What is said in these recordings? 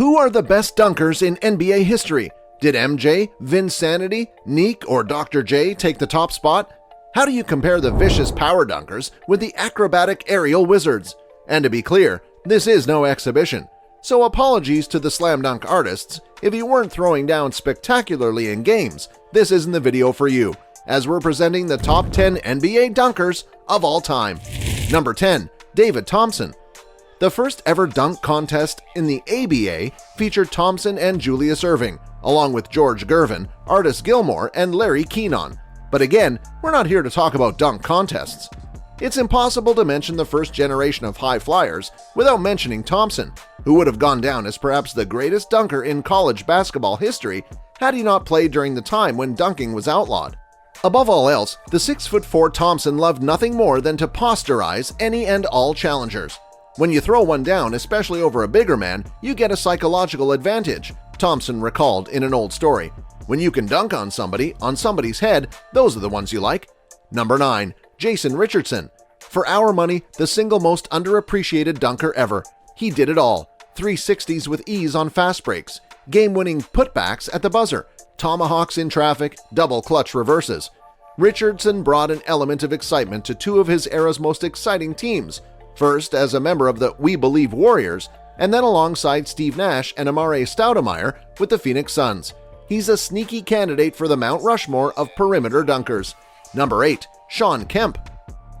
Who are the best dunkers in NBA history? Did MJ, Vinsanity, Neek, or Dr. J take the top spot? How do you compare the vicious power dunkers with the acrobatic aerial wizards? And to be clear, this is no exhibition. So apologies to the slam dunk artists. If you weren't throwing down spectacularly in games, this isn't the video for you, as we're presenting the top 10 NBA dunkers of all time. Number 10. David Thompson. The first ever dunk contest in the ABA featured Thompson and Julius Erving, along with George Gervin, Artis Gilmore, and Larry Keenan. But again, we're not here to talk about dunk contests. It's impossible to mention the first generation of high flyers without mentioning Thompson, who would have gone down as perhaps the greatest dunker in college basketball history had he not played during the time when dunking was outlawed. Above all else, the 6'4" Thompson loved nothing more than to posterize any and all challengers. When you throw one down, especially over a bigger man, you get a psychological advantage, Thompson recalled in an old story. When you can dunk on somebody's head, those are the ones you like. Number 9. Jason Richardson. For our money, the single most underappreciated dunker ever. He did it all. 360s with ease on fast breaks, game-winning putbacks at the buzzer, tomahawks in traffic, double clutch reverses. Richardson brought an element of excitement to two of his era's most exciting teams, first as a member of the We Believe Warriors, and then alongside Steve Nash and Amare Stoudemire with the Phoenix Suns. He's a sneaky candidate for the Mount Rushmore of perimeter dunkers. Number 8. Shawn Kemp.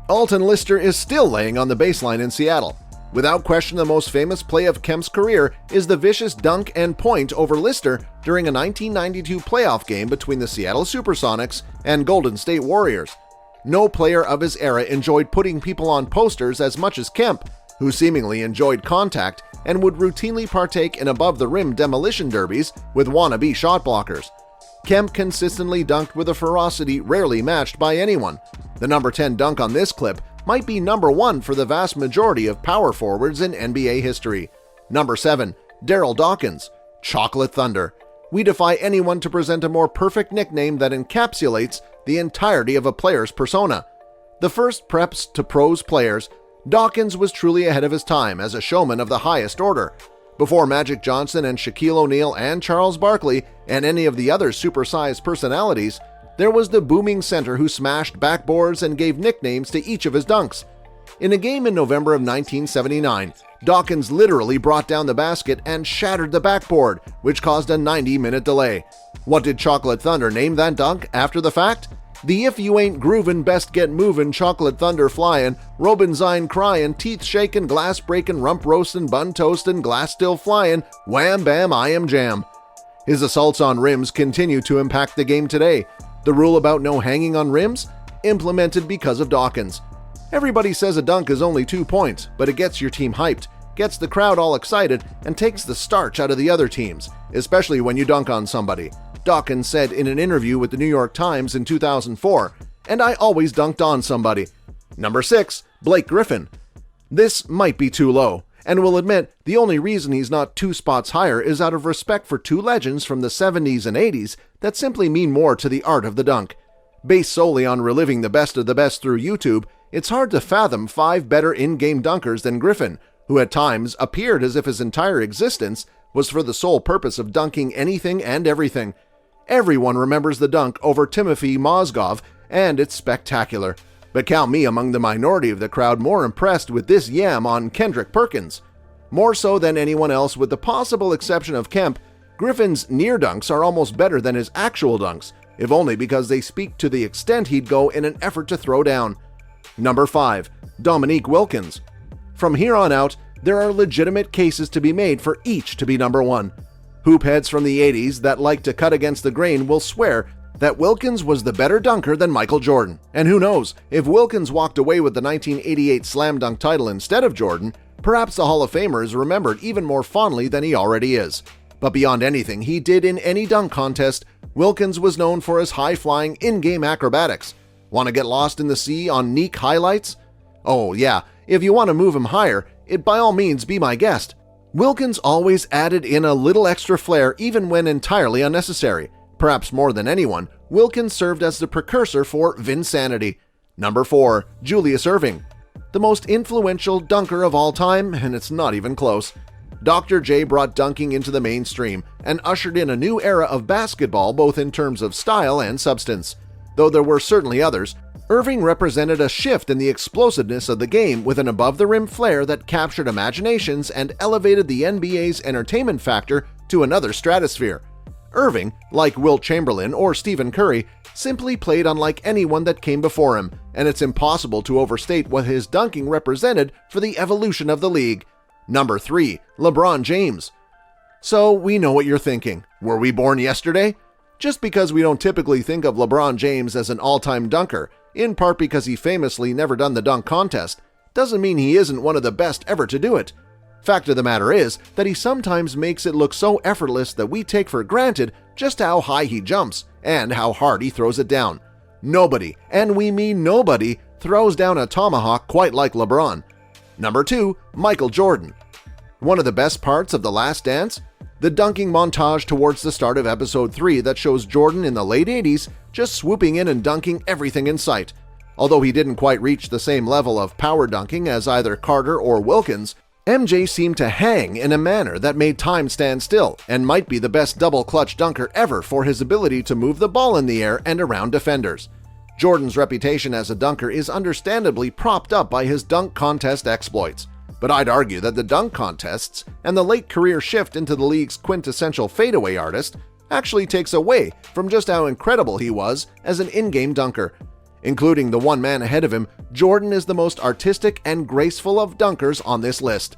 Alton Lister is still laying on the baseline in Seattle. Without question, the most famous play of Kemp's career is the vicious dunk and point over Lister during a 1992 playoff game between the Seattle Supersonics and Golden State Warriors. No player of his era enjoyed putting people on posters as much as Kemp, who seemingly enjoyed contact and would routinely partake in above-the-rim demolition derbies with wannabe shot blockers. Kemp consistently dunked with a ferocity rarely matched by anyone. The number 10 dunk on this clip might be number 1 for the vast majority of power forwards in NBA history. Number 7. Darryl Dawkins. Chocolate Thunder. We defy anyone to present a more perfect nickname that encapsulates the entirety of a player's persona. The first preps to pros players, Dawkins was truly ahead of his time as a showman of the highest order. Before Magic Johnson and Shaquille O'Neal and Charles Barkley and any of the other supersized personalities, there was the booming center who smashed backboards and gave nicknames to each of his dunks. In a game in November of 1979, Dawkins literally brought down the basket and shattered the backboard, which caused a 90-minute delay. What did Chocolate Thunder name that dunk after the fact? The if you ain't groovin' best get movin' Chocolate Thunder flyin', Robin Zine cryin', teeth shakin', glass breakin', rump roastin', bun toastin', glass still flyin', wham bam I am jam. His assaults on rims continue to impact the game today. The rule about no hanging on rims? Implemented because of Dawkins. Everybody says a dunk is only 2 points, but it gets your team hyped, gets the crowd all excited, and takes the starch out of the other teams, especially when you dunk on somebody. Dawkins said in an interview with the New York Times in 2004, "And I always dunked on somebody." Number 6. Blake Griffin. This might be too low, and we'll admit the only reason he's not 2 spots higher is out of respect for 2 legends from the 70s and 80s that simply mean more to the art of the dunk. Based solely on reliving the best of the best through YouTube, it's hard to fathom 5 better in-game dunkers than Griffin, who at times appeared as if his entire existence was for the sole purpose of dunking anything and everything. Everyone remembers the dunk over Timofey Mozgov, and it's spectacular. But count me among the minority of the crowd more impressed with this yam on Kendrick Perkins. More so than anyone else, with the possible exception of Kemp, Griffin's near dunks are almost better than his actual dunks, if only because they speak to the extent he'd go in an effort to throw down. Number 5. Dominique Wilkins. From here on out, there are legitimate cases to be made for each to be number 1. Hoopheads from the 80s that like to cut against the grain will swear that Wilkins was the better dunker than Michael Jordan. And who knows, if Wilkins walked away with the 1988 Slam Dunk title instead of Jordan, perhaps the Hall of Famer is remembered even more fondly than he already is. But beyond anything he did in any dunk contest, Wilkins was known for his high-flying in-game acrobatics. Want to get lost in the sea on Neek highlights? Oh yeah, if you want to move him higher, it by all means be my guest. Wilkins always added in a little extra flair even when entirely unnecessary. Perhaps more than anyone, Wilkins served as the precursor for Vinsanity. Number 4. Julius Erving. The most influential dunker of all time, and it's not even close. Dr. J brought dunking into the mainstream and ushered in a new era of basketball both in terms of style and substance. Though there were certainly others, Irving represented a shift in the explosiveness of the game with an above-the-rim flair that captured imaginations and elevated the NBA's entertainment factor to another stratosphere. Irving, like Wilt Chamberlain or Stephen Curry, simply played unlike anyone that came before him, and it's impossible to overstate what his dunking represented for the evolution of the league. Number 3. LeBron James. So we know what you're thinking. Were we born yesterday? Just because we don't typically think of LeBron James as an all-time dunker, in part because he famously never done the dunk contest, doesn't mean he isn't one of the best ever to do it. Fact of the matter is that he sometimes makes it look so effortless that we take for granted just how high he jumps and how hard he throws it down. Nobody, and we mean nobody, throws down a tomahawk quite like LeBron. Number 2. Michael Jordan. One of the best parts of The Last Dance? The dunking montage towards the start of episode 3 that shows Jordan in the late 80s just swooping in and dunking everything in sight. Although he didn't quite reach the same level of power dunking as either Carter or Wilkins, MJ seemed to hang in a manner that made time stand still and might be the best double-clutch dunker ever for his ability to move the ball in the air and around defenders. Jordan's reputation as a dunker is understandably propped up by his dunk contest exploits, but I'd argue that the dunk contests and the late career shift into the league's quintessential fadeaway artist actually takes away from just how incredible he was as an in-game dunker. Including the one man ahead of him, Jordan is the most artistic and graceful of dunkers on this list.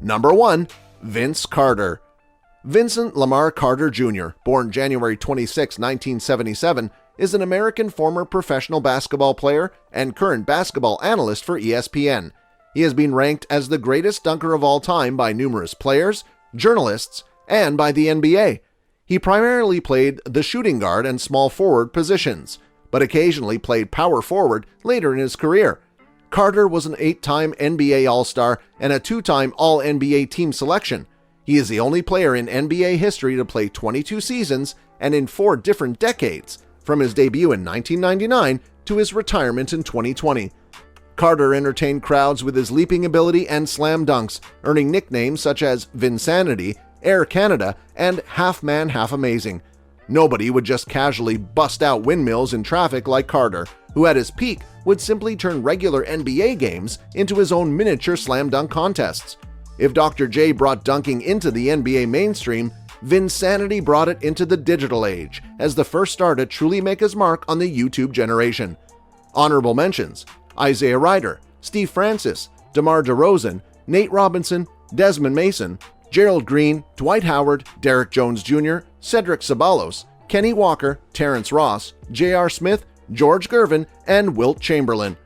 Number 1. Vince Carter. Vincent Lamar Carter Jr., born January 26, 1977, is an American former professional basketball player and current basketball analyst for ESPN. He has been ranked as the greatest dunker of all time by numerous players, journalists, and by the NBA. He primarily played the shooting guard and small forward positions, but occasionally played power forward later in his career. Carter was an 8-time NBA All-Star and a 2-time All-NBA team selection. He is the only player in NBA history to play 22 seasons and in 4 different decades, from his debut in 1999 to his retirement in 2020. Carter entertained crowds with his leaping ability and slam dunks, earning nicknames such as Vinsanity, Air Canada, and Half Man Half Amazing. Nobody would just casually bust out windmills in traffic like Carter, who at his peak would simply turn regular NBA games into his own miniature slam dunk contests. If Dr. J brought dunking into the NBA mainstream, Vinsanity brought it into the digital age as the first star to truly make his mark on the YouTube generation. Honorable mentions: Isaiah Ryder, Steve Francis, DeMar DeRozan, Nate Robinson, Desmond Mason, Gerald Green, Dwight Howard, Derrick Jones Jr., Cedric Ceballos, Kenny Walker, Terrence Ross, J.R. Smith, George Gervin, and Wilt Chamberlain.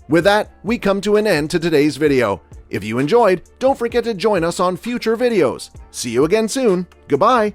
With that, we come to an end to today's video. If you enjoyed, don't forget to join us on future videos. See you again soon. Goodbye.